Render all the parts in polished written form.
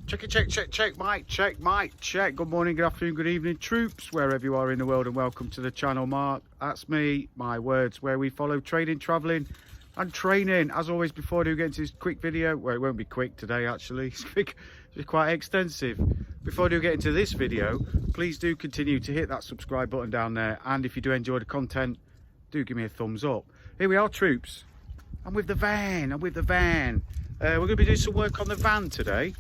Check it, check, mic, check. Good morning, good afternoon, good evening, troops, wherever you are in the world, and welcome to the channel. Mark, that's me, my words, where we follow trading, traveling and training. As always, before I do get into this quick video, well, it won't be quick today actually, it's quite extensive. Before I do get into this video, please do continue to hit that subscribe button down there, and if you do enjoy the content, do give me a thumbs up. Here we are, troops. I'm with the van. We're going to be doing some work on the van today,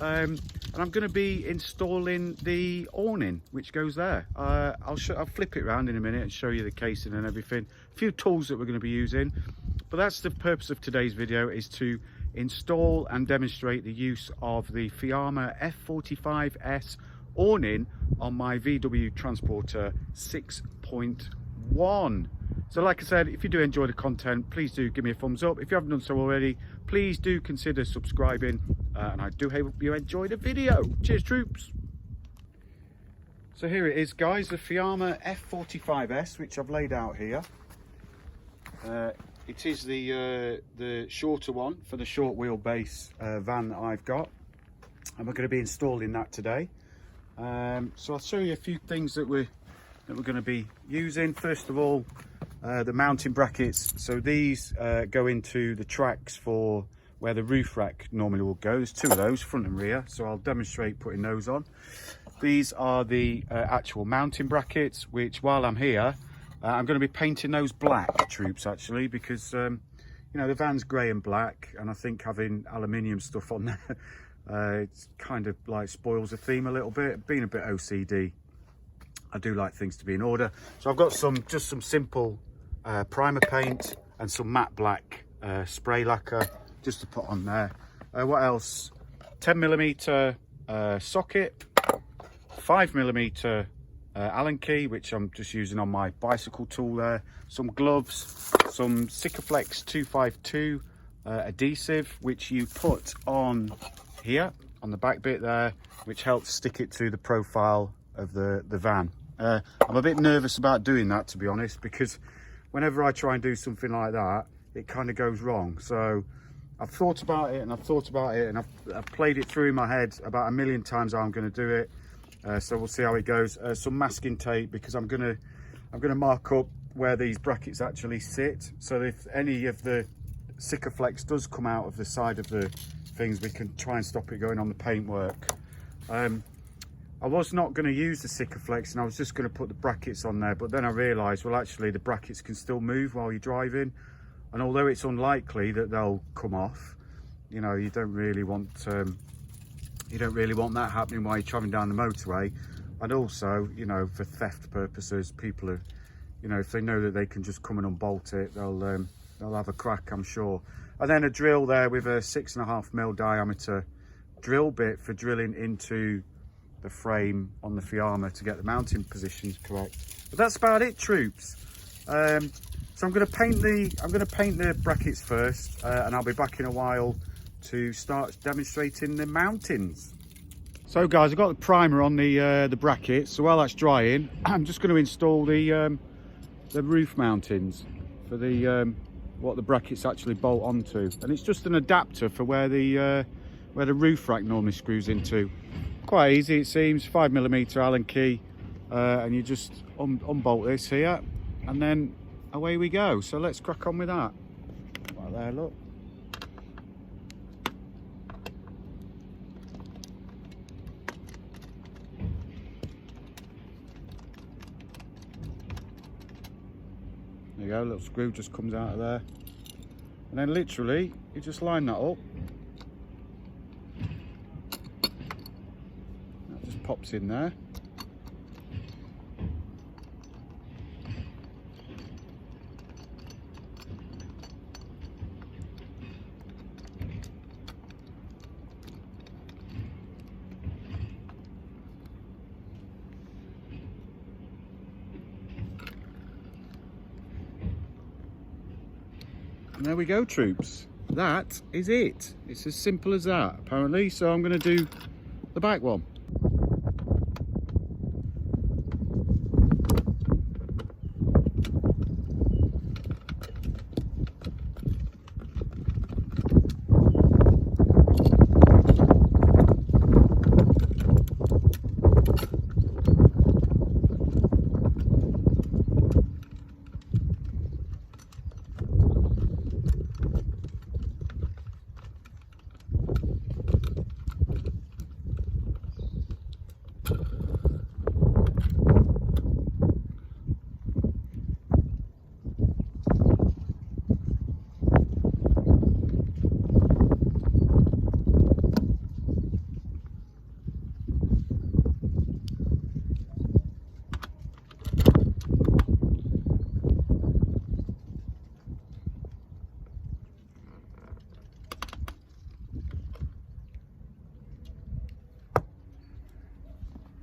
and I'm going to be installing the awning which goes there. I'll flip it around in a minute and show you the casing and everything, a few tools that we're going to be using. But that's the purpose of today's video, is to install and demonstrate the use of the Fiamma F45S awning on my VW Transporter 6.1. So like I said, if you do enjoy the content, please do give me a thumbs up. If you haven't done so already, please do consider subscribing, and I do hope you enjoy the video. Cheers, troops. So here it is, guys, the Fiamma F45S, which I've laid out here. It is the shorter one for the short wheelbase van that I've got, and we're going to be installing that today. So I'll show you a few things that we're going to be using. First of all, the mounting brackets. So these go into the tracks for where the roof rack normally will go. There's two of those, front and rear, so I'll demonstrate putting those on. These are the actual mounting brackets, which while I'm here, I'm going to be painting those black, troops, actually, because you know, the van's grey and black, and I think having aluminium stuff on there it's kind of like spoils the theme a little bit. Being a bit OCD, I do like things to be in order. So I've got just some simple primer paint and some matte black spray lacquer just to put on there. What else? 10mm socket, 5mm Allen key, which I'm just using on my bicycle tool there. Some gloves, some Sikaflex 252 adhesive, which you put on here on the back bit there, which helps stick it to the profile of the van. I'm a bit nervous about doing that, to be honest, because whenever I try and do something like that, it kind of goes wrong. So I've thought about it and I've played it through in my head about a million times how I'm going to do it. So we'll see how it goes. Some masking tape, because I'm gonna mark up where these brackets actually sit, so if any of the Sikaflex does come out of the side of the things, we can try and stop it going on the paintwork. I was not going to use the Sikaflex, and I was just going to put the brackets on there, but then I realised, well, actually the brackets can still move while you're driving, and although it's unlikely that they'll come off, you know, you don't really want that happening while you're traveling down the motorway. And also, you know, for theft purposes, people are, you know, if they know that they can just come and unbolt it, they'll have a crack, I'm sure. And then a drill there with a 6.5mm diameter drill bit for drilling into the frame on the Fiamma to get the mounting positions correct. But that's about it, troops. So I'm going to paint the brackets first, and I'll be back in a while to start demonstrating the mountings. So guys, I've got the primer on the brackets, so while that's drying, I'm just going to install the roof mountings for the what the brackets actually bolt onto, and it's just an adapter for where the roof rack normally screws into. Quite easy, it seems. 5mm Allen key, and you just unbolt this here, and then away we go. So let's crack on with that. Right there, look. There you go, a little screw just comes out of there, and then literally you just line that up. That just pops in there. And there we go, troops. That is it. It's as simple as that, apparently. So I'm going to do the back one.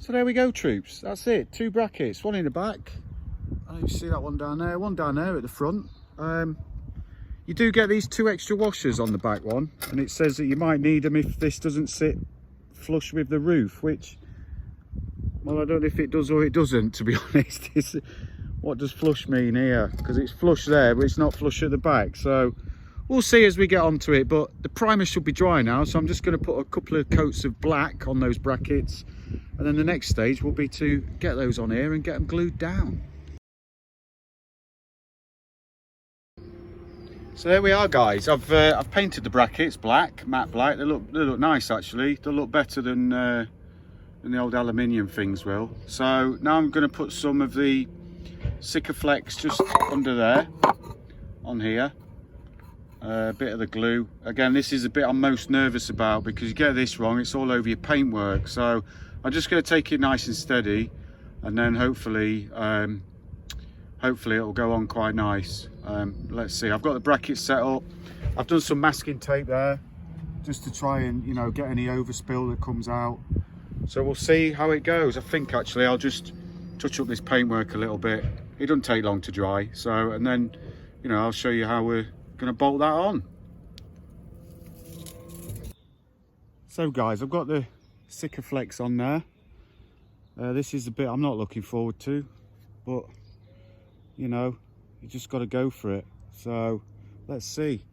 So there we go, troops. That's it. 2 brackets, one in the back. I you see that one down there, one down there at the front. You do get these 2 extra washers on the back one, and it says that you might need them if this doesn't sit flush with the roof, which, well, I don't know if it does or it doesn't, to be honest. What does flush mean here? Because it's flush there, but it's not flush at the back. So we'll see as we get onto it, but the primer should be dry now, so I'm just going to put a couple of coats of black on those brackets, and then the next stage will be to get those on here and get them glued down. So there we are, guys. I've painted the brackets black, matte black. They look nice, actually. They'll look better than the old aluminium things will. So now I'm going to put some of the Sikaflex just under there, on here. A bit of the glue. Again, this is the bit I'm most nervous about, because you get this wrong, it's all over your paintwork. So I'm just going to take it nice and steady, and then hopefully it'll go on quite nice. Let's see, I've got the brackets set up. I've done some masking tape there just to try and, you know, get any overspill that comes out. So we'll see how it goes. I think actually I'll just touch up this paintwork a little bit. It doesn't take long to dry. So, and then, you know, I'll show you how we're going to bolt that on. So guys, I've got the Sikaflex on there. This is the bit I'm not looking forward to, but you know, you just got to go for it. So let's see.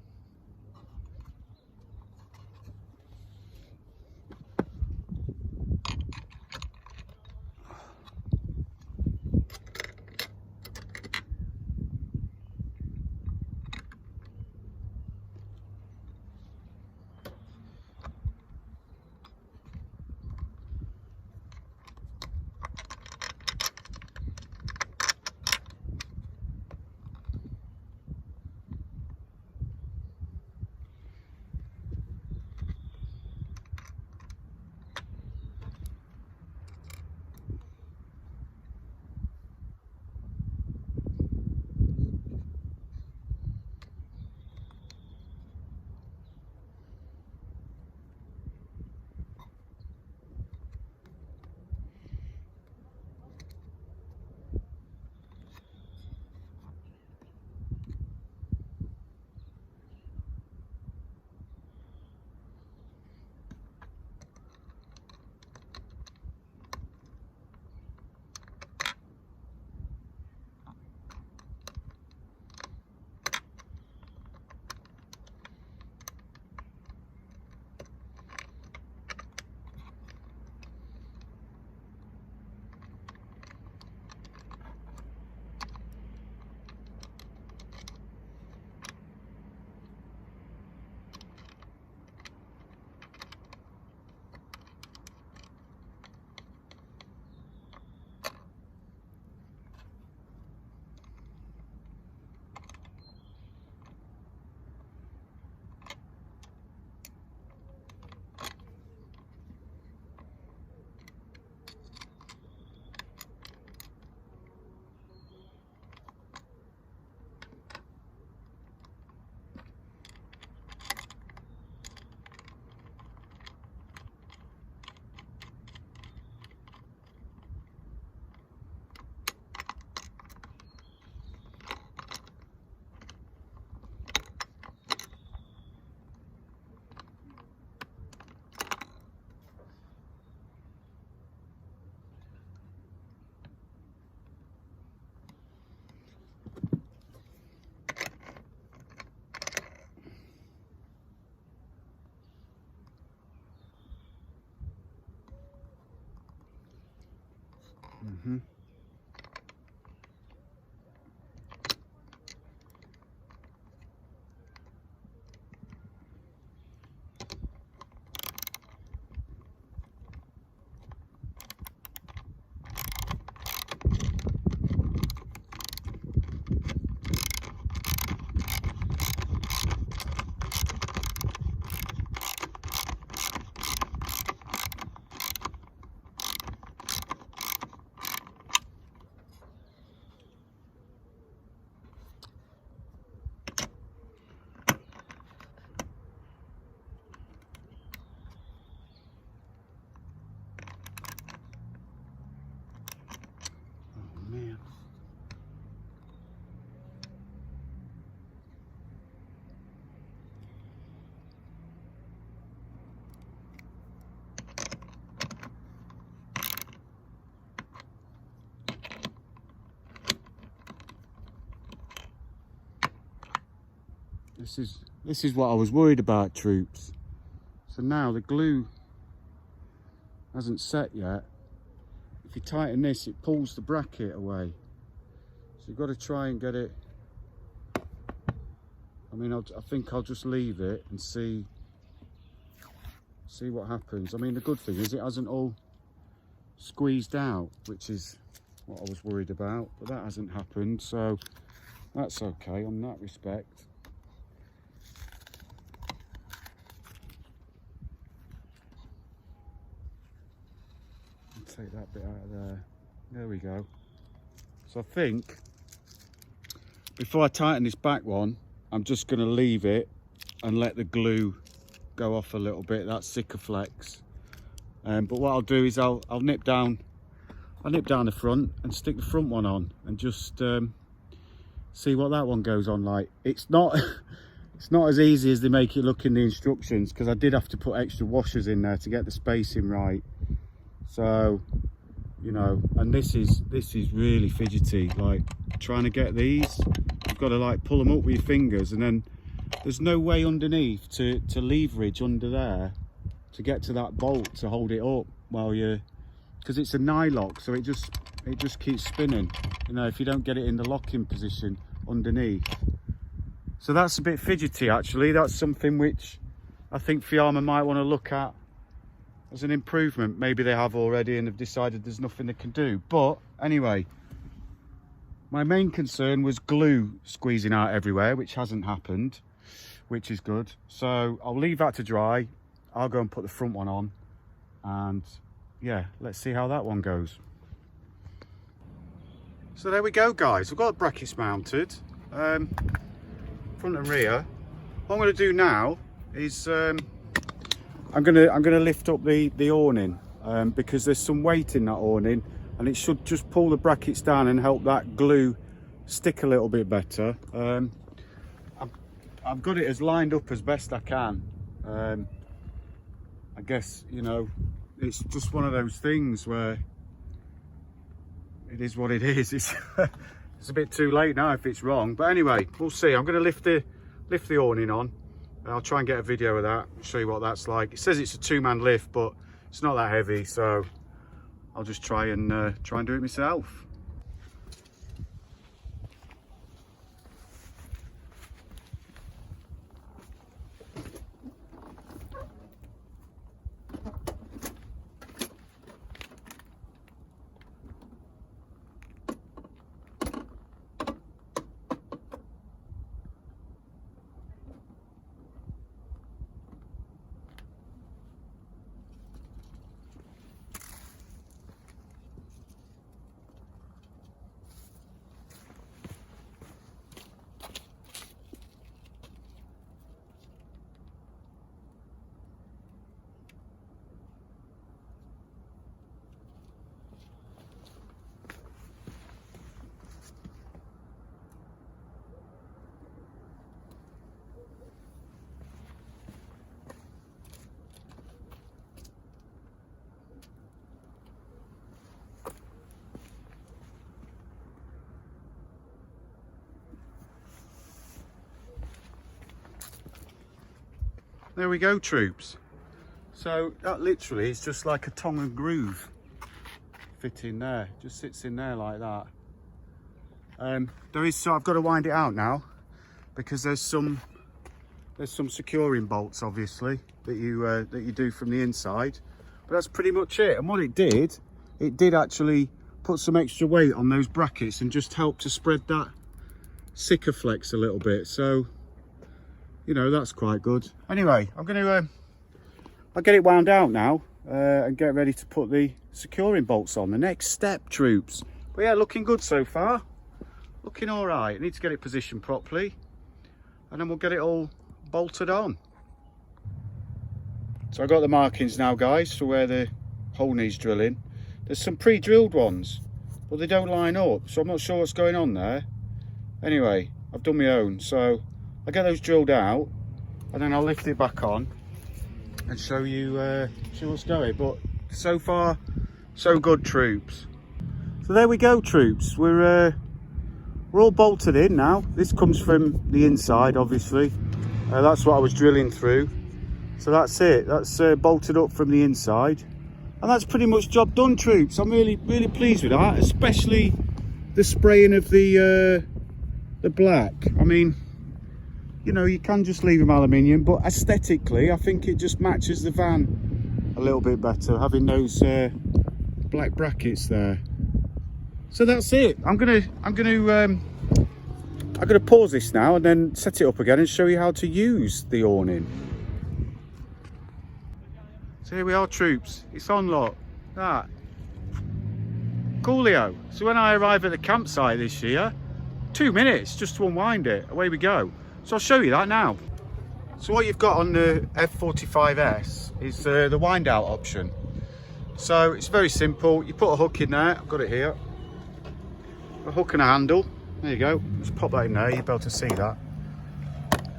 This is what I was worried about, troops. So now the glue hasn't set yet. If you tighten this, it pulls the bracket away. So you've got to try and get it. I mean, I think I'll just leave it and see what happens. I mean, the good thing is it hasn't all squeezed out, which is what I was worried about, but that hasn't happened, so that's okay on that respect. I'll take that bit out of there. There we go. So I think before I tighten this back one, I'm just going to leave it and let the glue go off a little bit. That's Sikaflex. But what I'll do is I'll nip down the front and stick the front one on and just see what that one goes on like. It's not as easy as they make it look in the instructions, because I did have to put extra washers in there to get the spacing right. So, you know, and this is really fidgety, like trying to get these. You've got to like pull them up with your fingers, and then there's no way underneath to leverage under there to get to that bolt to hold it up while you're, because it's a nylock, so it just keeps spinning, you know, if you don't get it in the locking position underneath. So that's a bit fidgety actually. That's something which I think Fiamma might want to look at as an improvement. Maybe they have already and have decided there's nothing they can do. But anyway, my main concern was glue squeezing out everywhere, which hasn't happened, which is good. So I'll leave that to dry. I'll go and put the front one on, and yeah, let's see how that one goes. So there we go, guys. We've got the brackets mounted, front and rear. What I'm going to do now is I'm going to lift up the awning, because there's some weight in that awning, and it should just pull the brackets down and help that glue stick a little bit better. I've got it as lined up as best I can. I guess, you know, it's just one of those things where it is what it is. It's a bit too late now if it's wrong, but anyway, we'll see. I'm going to lift the awning on. I'll try and get a video of that, show you what that's like. It says it's a two-man lift, but it's not that heavy, so I'll just try and do it myself. There we go, troops. So that literally is just like a tongue and groove fit in there. Just sits in there like that. So I've got to wind it out now, because there's some securing bolts obviously that you do from the inside. But that's pretty much it. And what it did actually put some extra weight on those brackets and just help to spread that Sikaflex a little bit. So, you know, that's quite good. Anyway, I'm going to I'll get it wound out now and get ready to put the securing bolts on. The next step, troops. But yeah, looking good so far. Looking all right. I need to get it positioned properly, and then we'll get it all bolted on. So I got the markings now, guys, for where the hole needs drilling. There's some pre-drilled ones, but they don't line up, so I'm not sure what's going on there. Anyway, I've done my own, so I'll get those drilled out, and then I'll lift it back on and show you what's going. But so far, so good, troops. So there we go, troops. We're all bolted in now. This comes from the inside, obviously. That's what I was drilling through. So that's it. That's bolted up from the inside. And that's pretty much job done, troops. I'm really pleased with that, especially the spraying of the black. I mean, you know, you can just leave them aluminium, but aesthetically I think it just matches the van a little bit better, having those black brackets there. So that's it. I'm gonna pause this now and then set it up again and show you how to use the awning. So here we are, troops. It's on, look. That. Coolio. So when I arrive at the campsite this year, 2 minutes just to unwind it. Away we go. So I'll show you that now. So what you've got on the F45S is the wind out option. So it's very simple. You put a hook in there. I've got it here. A hook and a handle. There you go. Just pop that in there. You'll be able to see that.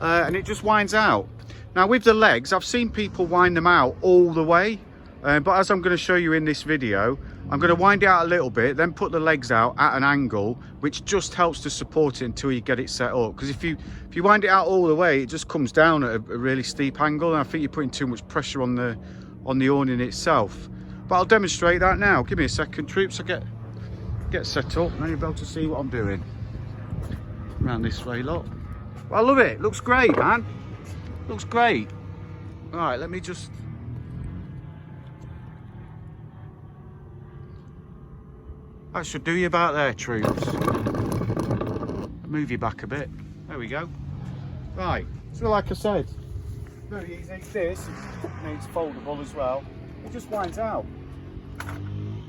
And it just winds out. Now with the legs, I've seen people wind them out all the way, but as I'm going to show you in this video, I'm going to wind it out a little bit, then put the legs out at an angle, which just helps to support it until you get it set up. Because if you wind it out all the way, it just comes down at a really steep angle, and I think you're putting too much pressure on the awning itself. But I'll demonstrate that now. Give me a second, troops. I get set up, and you'll be able to see what I'm doing. Around this way, look. Well, I love it. Looks great, man. Looks great. All right, let me just... That should do you about there, troops. Move you back a bit. There we go. Right, so like I said, very easy. This needs foldable as well. It just winds out.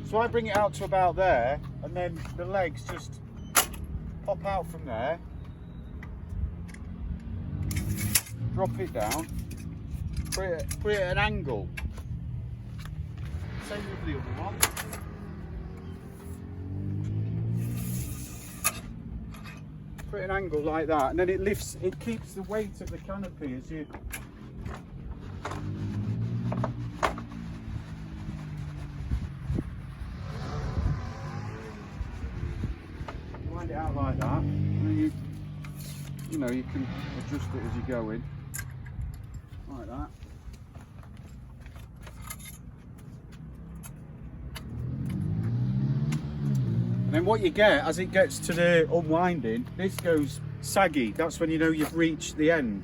So I bring it out to about there, and then the legs just pop out from there. Drop it down, put it at an angle. Same with the other one. Put it at an angle like that, and then it lifts, it keeps the weight of the canopy as you... Wind it out like that, and then you know, you can adjust it as you go in. Like that. And then what you get, as it gets to the unwinding, this goes saggy. That's when you know you've reached the end.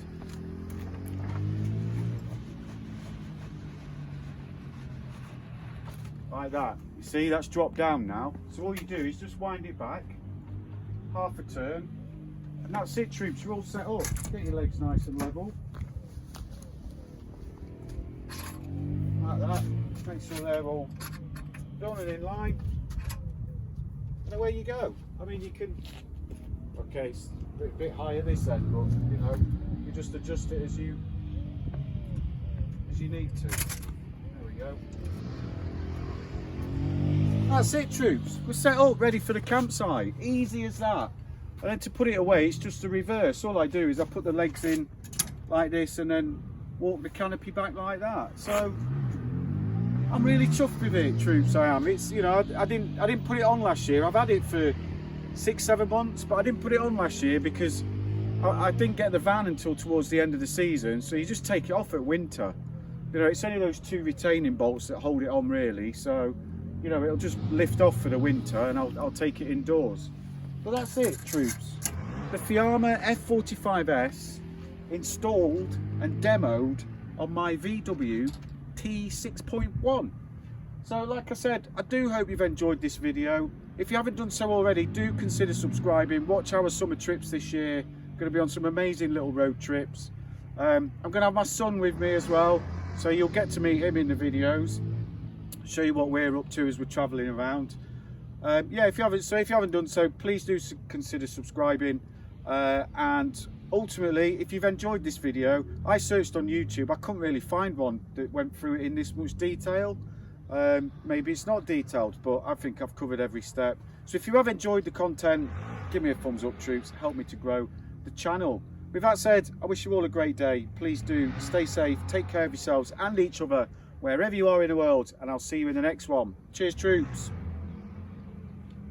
Like that. You see, that's dropped down now. So all you do is just wind it back, half a turn, and that's it, troops. You're all set up. Get your legs nice and level. Like that. Make sure they're all done and in line. And away you go. I mean, you can... Okay, it's a bit higher this end, but you know, you just adjust it as you need to. There we go. That's it, troops. We're set up, ready for the campsite. Easy as that. And then to put it away, it's just the reverse. All I do is I put the legs in like this and then walk the canopy back like that. So I'm really chuffed with it, troops. I am. It's, you know, I didn't put it on last year. I've had it for 6-7 months, but I didn't put it on last year because I didn't get the van until towards the end of the season. So you just take it off at winter. You know, it's only those 2 retaining bolts that hold it on, really. So, you know, it'll just lift off for the winter, and I'll take it indoors. But that's it, troops. The Fiamma F45S installed and demoed on my VW T6.1. So like I said, I do hope you've enjoyed this video. If you haven't done so already, do consider subscribing. Watch our summer trips this year. Going to be on some amazing little road trips. I'm going to have my son with me as well, so you'll get to meet him in the videos. Show you what we're up to as we're travelling around. Yeah, if you haven't done so, please do consider subscribing. And ultimately, if you've enjoyed this video, I searched on YouTube. I couldn't really find one that went through it in this much detail. Maybe it's not detailed, but I think I've covered every step. So if you have enjoyed the content, give me a thumbs up, troops. Help me to grow the channel. With that said, I wish you all a great day. Please do stay safe, take care of yourselves and each other wherever you are in the world, and I'll see you in the next one. Cheers, troops.